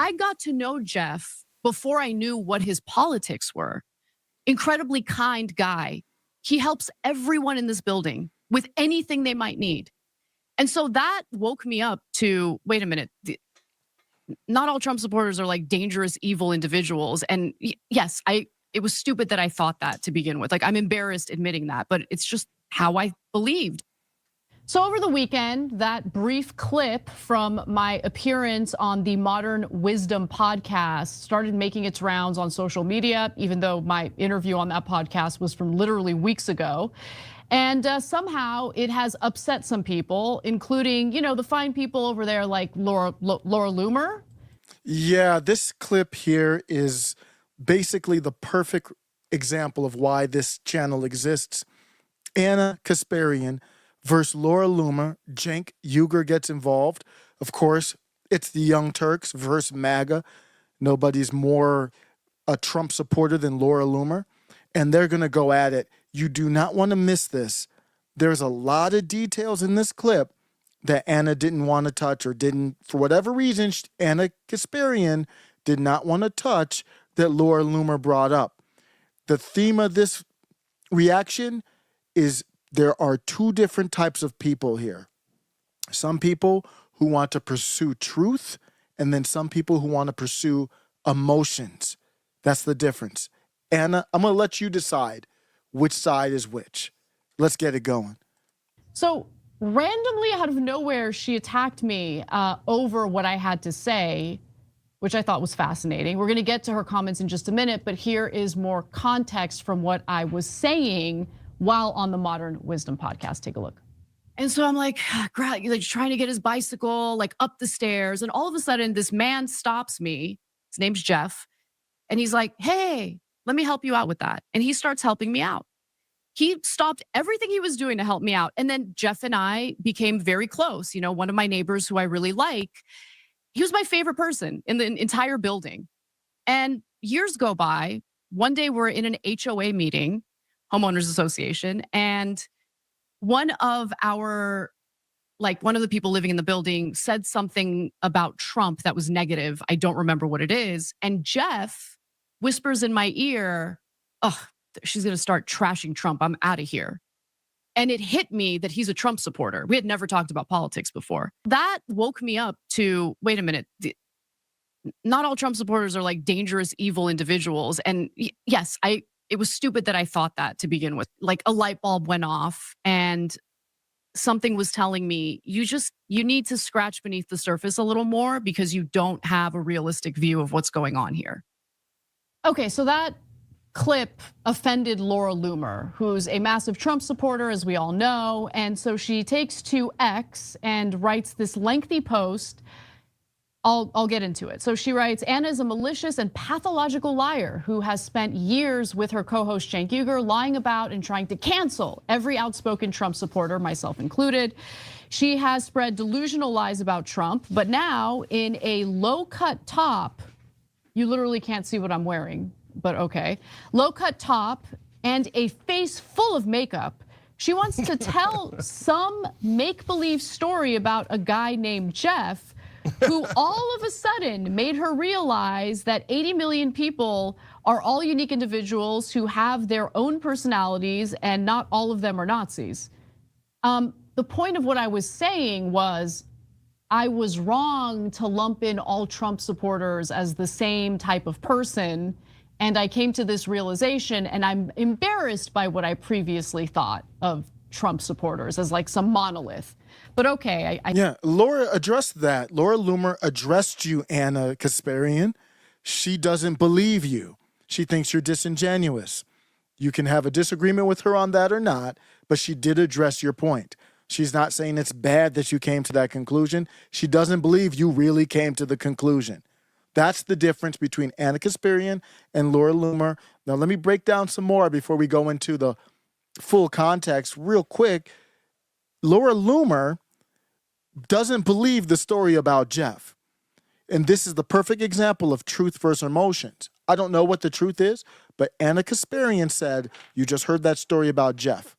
I got to know Jeff before I knew what his politics were. Incredibly kind guy. He helps everyone in this building with anything they might need. And so that woke me up to, wait a minute, not all Trump supporters are like dangerous, evil individuals. And yes, it was stupid that I thought that to begin with. Like, I'm embarrassed admitting that, but it's just how I believed. So over the weekend, that brief clip from my appearance on the Modern Wisdom podcast started making its rounds on social media, even though my interview on that podcast was from literally weeks ago. And somehow it has upset some people, including, the fine people over there like Laura Loomer. Yeah, this clip here is basically the perfect example of why this channel exists. Ana Kasparian versus Laura Loomer. Cenk Uygur gets involved. Of course, it's the Young Turks versus MAGA. Nobody's more a Trump supporter than Laura Loomer. And they're going to go at it. You do not want to miss this. There's a lot of details in this clip that Ana didn't want to touch or didn't, for whatever reason, Ana Kasparian did not want to touch that Laura Loomer brought up. The theme of this reaction is there are two different types of people here. Some people who want to pursue truth, and then some people who want to pursue emotions. That's the difference. Ana, I'm going to let you decide which side is which. Let's get it going. So randomly out of nowhere, she attacked me over what I had to say, which I thought was fascinating. We're going to get to her comments in just a minute, but here is more context from what I was saying while on the Modern Wisdom podcast. Take a look. And so I'm like trying to get his bicycle like up the stairs, and all of a sudden this man stops me. His name's Jeff, and he's like, "Hey, let me help you out with that." And he starts helping me out. He stopped everything he was doing to help me out. And then Jeff and I became very close. One of my neighbors who I really like, he was my favorite person in the entire building. And years go by. One day we're in an HOA meeting, homeowners association, and one of the people living in the building said something about Trump that was negative. I don't remember what it is. And Jeff whispers in my ear, "Oh, she's going to start trashing Trump. I'm out of here." And it hit me that he's a Trump supporter. We had never talked about politics before. That woke me up to, wait a minute, not all Trump supporters are like dangerous, evil individuals. And yes, it was stupid that I thought that to begin with. Like a light bulb went off and something was telling me, you need to scratch beneath the surface a little more because you don't have a realistic view of what's going on here. Okay, so that clip offended Laura Loomer, who's a massive Trump supporter, as we all know. And so she takes to X and writes this lengthy post. I'll get into it. So she writes, "Ana is a malicious and pathological liar who has spent years with her co-host Cenk Uygur lying about and trying to cancel every outspoken Trump supporter, myself included. She has spread delusional lies about Trump, but now in a low-cut top," you literally can't see what I'm wearing, but okay, "low-cut top and a face full of makeup, she wants to tell some make-believe story about a guy named Jeff who all of a sudden made her realize that 80 million people are all unique individuals who have their own personalities and not all of them are Nazis." The point of what I was saying was I was wrong to lump in all Trump supporters as the same type of person. And I came to this realization, and I'm embarrassed by what I previously thought of Trump supporters as like some monolith. But okay, yeah, Laura addressed that. Laura Loomer addressed you, Ana Kasparian. She doesn't believe you. She thinks you're disingenuous. You can have a disagreement with her on that or not, but she did address your point. She's not saying it's bad that you came to that conclusion. She doesn't believe you really came to the conclusion. That's the difference between Ana Kasparian and Laura Loomer. Now, let me break down some more before we go into the full context real quick. Laura Loomer doesn't believe the story about Jeff. And this is the perfect example of truth versus emotions. I don't know what the truth is, but Ana Kasparian said, you just heard that story about Jeff.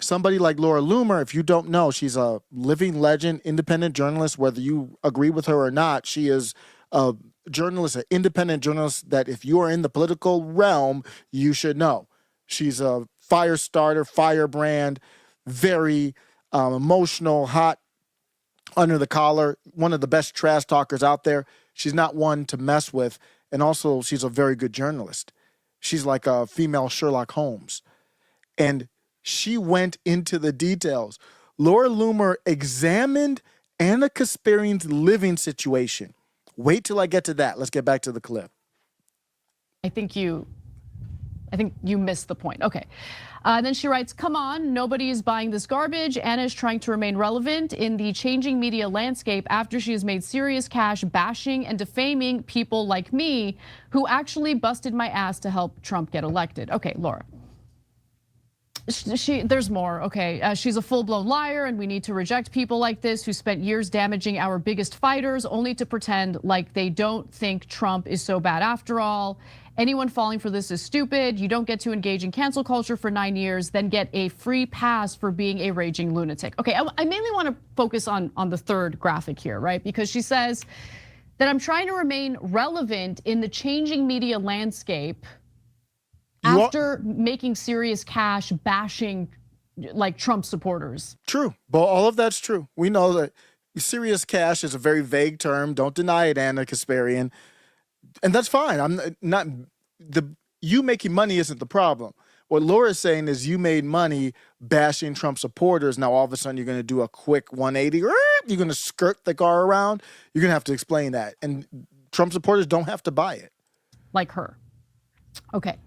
Somebody like Laura Loomer, if you don't know, she's a living legend, independent journalist, whether you agree with her or not. She is a journalist, an independent journalist that if you are in the political realm, you should know. She's a fire starter, firebrand, very emotional, hot, under the collar, one of the best trash talkers out there. She's not one to mess with. And also, she's a very good journalist. She's like a female Sherlock Holmes. And she went into the details. Laura Loomer examined Ana Kasparian's living situation. Wait till I get to that. Let's get back to the clip. I think you missed the point. Okay. Then she writes, come on, nobody is buying this garbage. Ana is trying to remain relevant in the changing media landscape after she has made serious cash bashing and defaming people like me who actually busted my ass to help Trump get elected. Okay, Laura. There's more, okay. She's a full-blown liar and we need to reject people like this who spent years damaging our biggest fighters only to pretend like they don't think Trump is so bad after all. Anyone falling for this is stupid. You don't get to engage in cancel culture for 9 years, then get a free pass for being a raging lunatic. Okay, I mainly want to focus on the third graphic here, right? Because she says that I'm trying to remain relevant in the changing media landscape after making serious cash bashing like Trump supporters. True, but all of that's true. We know that serious cash is a very vague term. Don't deny it, Ana Kasparian. And that's fine. I'm not you making money isn't the problem. What Laura's saying is you made money bashing Trump supporters. Now all of a sudden you're going to do a quick 180. You're going to skirt the car around. You're going to have to explain that. And Trump supporters don't have to buy it. Like her. Okay.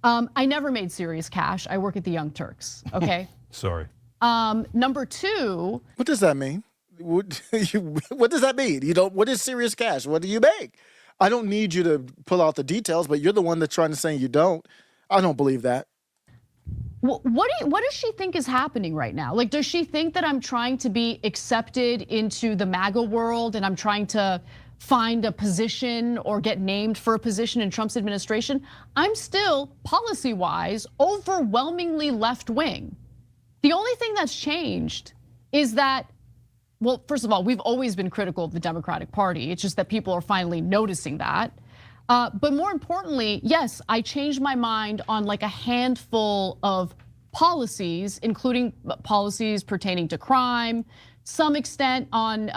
I never made serious cash. I work at the Young Turks. Okay. Sorry. Number two. What does that mean? What does that mean? You don't. What is serious cash? What do you make? I don't need you to pull out the details, but you're the one that's trying to say you don't. I don't believe that. What does she think is happening right now? Like, does she think that I'm trying to be accepted into the MAGA world and I'm trying to find a position or get named for a position in Trump's administration? I'm still, policy-wise, overwhelmingly left-wing. The only thing that's changed is that, well, first of all, we've always been critical of the Democratic Party. It's just that people are finally noticing that. But more importantly, yes, I changed my mind on like a handful of policies, including policies pertaining to crime, some extent on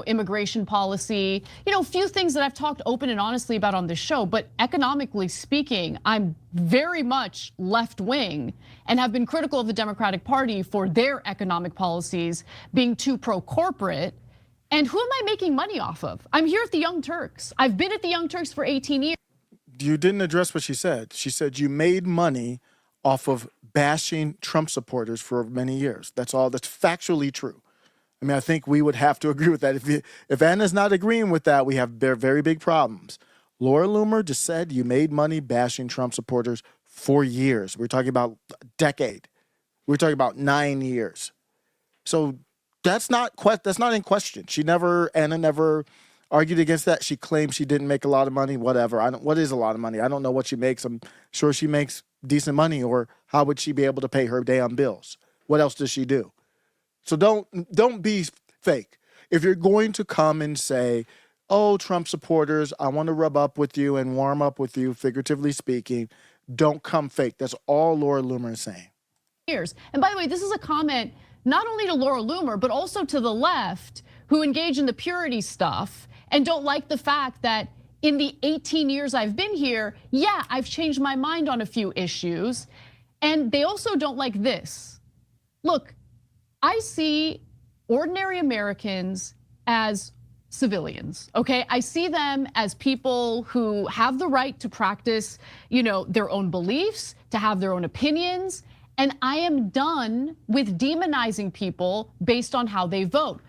immigration policy, a few things that I've talked open and honestly about on this show. But economically speaking, I'm very much left wing and have been critical of the Democratic Party for their economic policies being too pro-corporate. And who am I making money off of? I'm here at the Young Turks. I've been at the Young Turks for 18 years. You didn't address what she said. She said you made money off of bashing Trump supporters for many years. That's all. That's factually true. I mean, I think we would have to agree with that. If Anna's not agreeing with that, we have very big problems. Laura Loomer just said you made money bashing Trump supporters for years. We're talking about a decade. We're talking about 9 years. So that's not in question. Anna never argued against that. She claims she didn't make a lot of money. Whatever. What is a lot of money? I don't know what she makes. I'm sure she makes decent money, or how would she be able to pay her damn bills? What else does she do? So don't be fake. If you're going to come and say, oh, Trump supporters, I want to rub up with you and warm up with you, figuratively speaking, don't come fake. That's all Laura Loomer is saying. And by the way, this is a comment not only to Laura Loomer, but also to the left who engage in the purity stuff and don't like the fact that in the 18 years I've been here, yeah, I've changed my mind on a few issues. And they also don't like this. Look, I see ordinary Americans as civilians, okay? I see them as people who have the right to practice, their own beliefs, to have their own opinions, and I am done with demonizing people based on how they vote.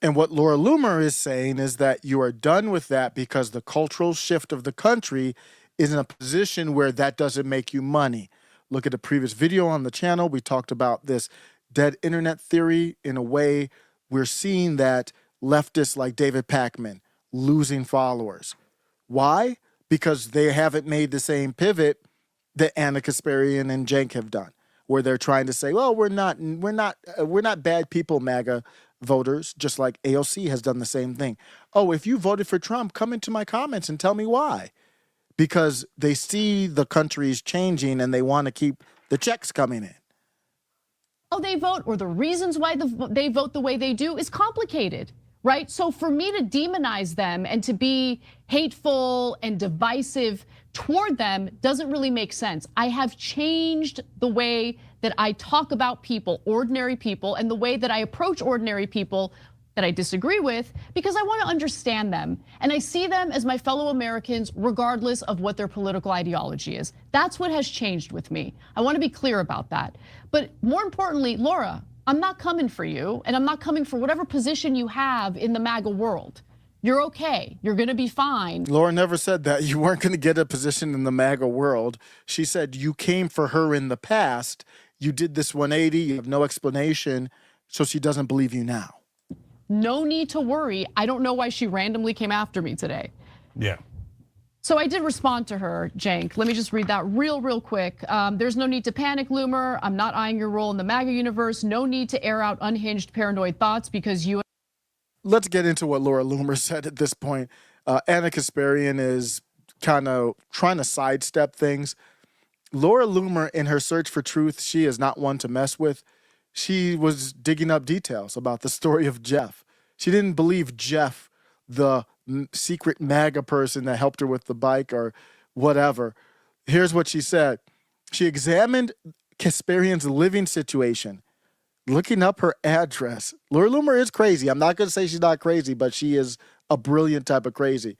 And what Laura Loomer is saying is that you are done with that because the cultural shift of the country is in a position where that doesn't make you money. Look at the previous video on the channel. We talked about this dead internet theory. In a way, we're seeing that leftists like David Pakman losing followers. Why? Because they haven't made the same pivot that Ana Kasparian and Cenk have done, where they're trying to say, well, we're not bad people, MAGA. voters, just like AOC has done the same thing. Oh, if you voted for Trump, come into my comments and tell me why. Because they see the country's changing and they want to keep the checks coming in. How they vote or the reasons why they vote the way they do is complicated, right? So for me to demonize them and to be hateful and divisive toward them doesn't really make sense. I have changed the way that I talk about people, ordinary people, and the way that I approach ordinary people that I disagree with, because I want to understand them. And I see them as my fellow Americans, regardless of what their political ideology is. That's what has changed with me. I want to be clear about that. But more importantly, Laura, I'm not coming for you, and I'm not coming for whatever position you have in the MAGA world. You're okay, you're gonna be fine. Laura never said that. You weren't gonna get a position in the MAGA world. She said you came for her in the past. You did this 180, you have no explanation, so she doesn't believe you now. No need to worry. I don't know why she randomly came after me today. Yeah. So I did respond to her, Cenk. Let me just read that real quick. There's no need to panic, Loomer. I'm not eyeing your role in the MAGA universe. No need to air out unhinged paranoid thoughts because you. Let's get into what Laura Loomer said at this point. Ana Kasparian is kind of trying to sidestep things. Laura Loomer, in her search for truth, she is not one to mess with. She was digging up details about the story of Jeff. She didn't believe Jeff, the secret MAGA person that helped her with the bike or whatever. Here's what she said. She examined Kasparian's living situation, looking up her address. Laura Loomer is crazy. I'm not going to say she's not crazy, but she is a brilliant type of crazy.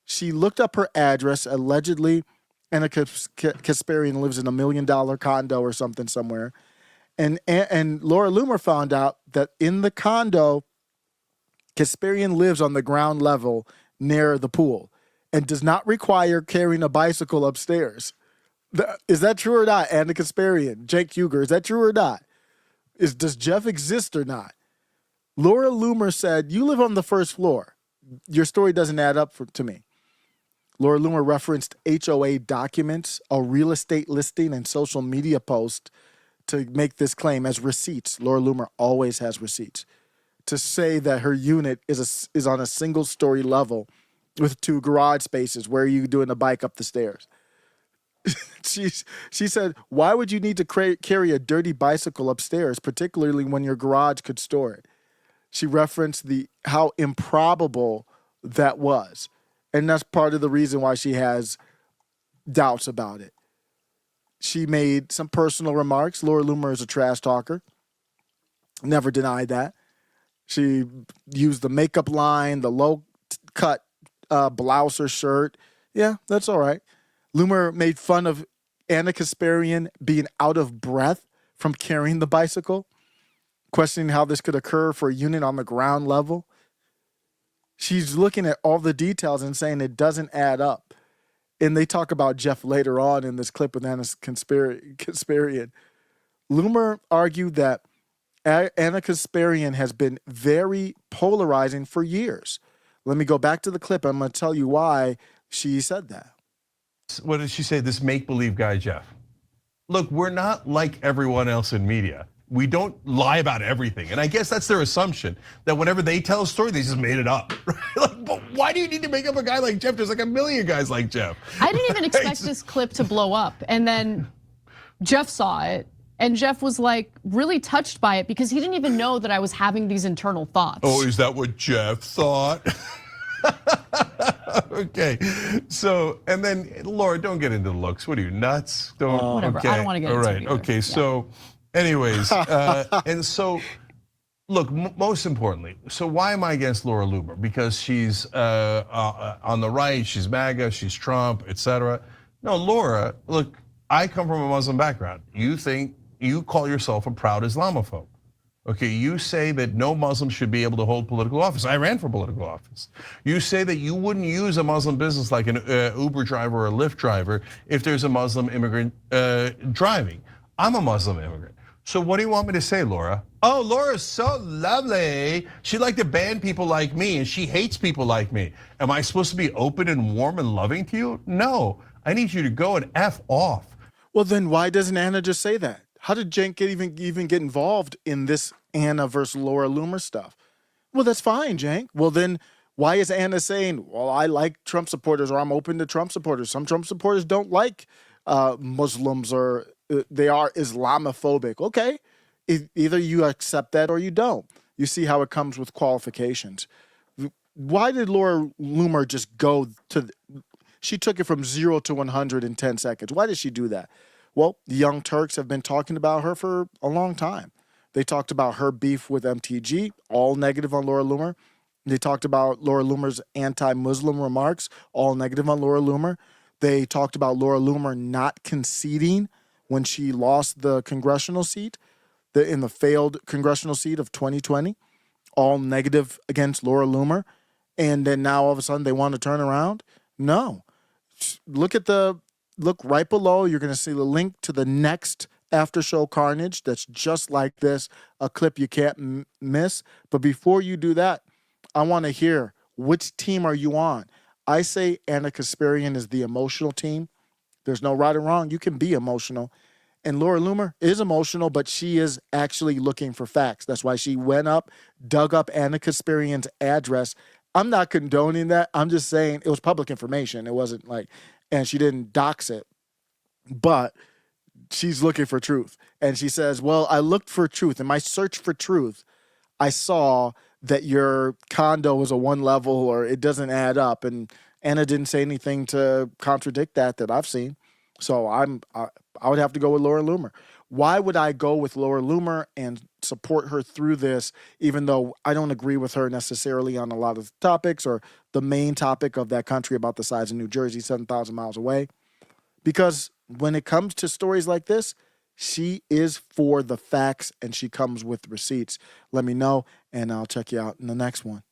She looked up her address. Allegedly, Ana Kasparian lives in $1 million condo or something somewhere. And Laura Loomer found out that in the condo, Kasparian lives on the ground level near the pool and does not require carrying a bicycle upstairs. Is that true or not, Ana Kasparian? Cenk Uygur, is that true or not? Does Jeff exist or not? Laura Loomer said, you live on the first floor. Your story doesn't add up to me. Laura Loomer referenced HOA documents, a real estate listing, and social media post to make this claim as receipts. Laura Loomer always has receipts to say that her unit is on a single story level with 2 garage spaces. Where are you doing a bike up the stairs? She said, why would you need to carry a dirty bicycle upstairs, particularly when your garage could store it? She referenced how improbable that was. And that's part of the reason why she has doubts about it. She made some personal remarks. Laura Loomer is a trash talker. Never denied that. She used the makeup line, the low-cut blouse or shirt. Yeah, that's all right. Loomer made fun of Ana Kasparian being out of breath from carrying the bicycle, questioning how this could occur for a unit on the ground level. She's looking at all the details and saying it doesn't add up. And they talk about Jeff later on in this clip with Ana Kasparian. Loomer argued that Ana Kasparian has been very polarizing for years. Let me go back to the clip. I'm going to tell you why she said that. What did she say? This make-believe guy, Jeff. Look, we're not like everyone else in media. We don't lie about everything. And I guess that's their assumption, that whenever they tell a story, they just made it up. Like, but why do you need to make up a guy like Jeff? There's like a million guys like Jeff. I didn't even expect this clip to blow up. And then Jeff saw it. And Jeff was like really touched by it because he didn't even know that I was having these internal thoughts. Oh, is that what Jeff thought? Okay, so, and then Laura, don't get into the looks. What are you, nuts? Don't. Whatever, okay. I don't want to get into it either. Okay, yeah. So anyways, and so, look, most importantly, so why am I against Laura Loomer? Because she's on the right, she's MAGA, she's Trump, etc. No, Laura, look, I come from a Muslim background. You call yourself a proud Islamophobe. Okay, you say that no Muslim should be able to hold political office. I ran for political office. You say that you wouldn't use a Muslim business like an Uber driver or a Lyft driver if there's a Muslim immigrant driving. I'm a Muslim immigrant. So what do you want me to say, Laura? Oh, Laura's so lovely. She'd like to ban people like me and she hates people like me. Am I supposed to be open and warm and loving to you? No, I need you to go and F off. Well, then why doesn't Ana just say that? How did Cenk even get involved in this Anna versus Laura Loomer stuff. Well, that's fine, Jank. Well, then why is Anna saying, well, I like Trump supporters or I'm open to Trump supporters? Some Trump supporters don't like Muslims or they are Islamophobic. Okay, either you accept that or you don't. You see how it comes with qualifications. Why did Laura Loomer just go to, she took it from 0 to 100 in 10 seconds. Why did she do that? Well, the Young Turks have been talking about her for a long time. They talked about her beef with MTG, all negative on Laura Loomer. They talked about Laura Loomer's anti-Muslim remarks, all negative on Laura Loomer. They talked about Laura Loomer not conceding when she lost the congressional seat, in the failed congressional seat of 2020, all negative against Laura Loomer. And then now all of a sudden they want to turn around? No. Look right below. You're going to see the link to the next after show carnage that's just like this, a clip you can't miss. But before you do that, I want to hear, which team are you on? I say Ana Kasparian is the emotional team. There's no right or wrong. You can be emotional. And Laura Loomer is emotional, but she is actually looking for facts. That's why she went up, dug up Ana Kasparian's address. I'm not condoning that. I'm just saying it was public information. It wasn't like, and she didn't dox it. But she's looking for truth. And she says, well, I looked for truth. In my search for truth, I saw that your condo was a 1 level or it doesn't add up. And Anna didn't say anything to contradict that I've seen. So I would have to go with Laura Loomer. Why would I go with Laura Loomer and support her through this, even though I don't agree with her necessarily on a lot of topics or the main topic of that country about the size of New Jersey, 7,000 miles away? Because when it comes to stories like this, she is for the facts and she comes with receipts. Let me know, and I'll check you out in the next one.